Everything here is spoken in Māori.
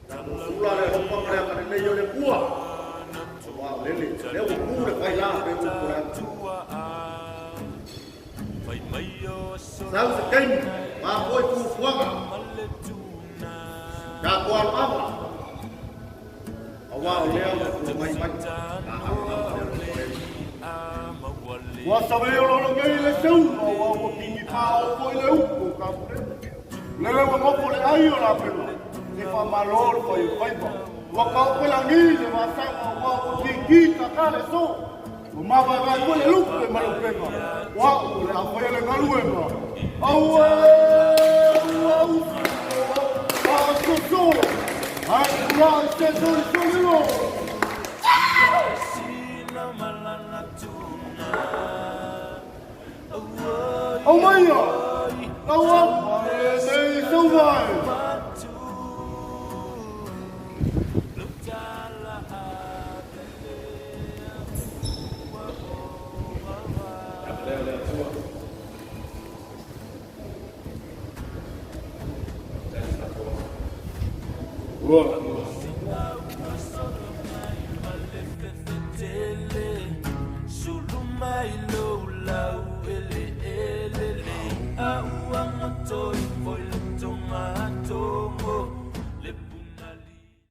một số là để không còn là cái này nhiều để cua vào lên liền nếu một cua được quay ra để một là sao sự kinh và coi tu quăng cả quan áp vào leo của mày mày và sau đây nó gây lên sông và một kỳ phao coi leo của cả đấy leo mà có phải ai là phải thì phải mà lor phải vào và có cái là nghi để mà sang vào một kỳ cả cái số mà vào coi leo lúc để mà lúc về mà wow là phải là cái luôn mà au so ai ra sẽ rồi ông ơi à đâu không đây đâu rồi Wow.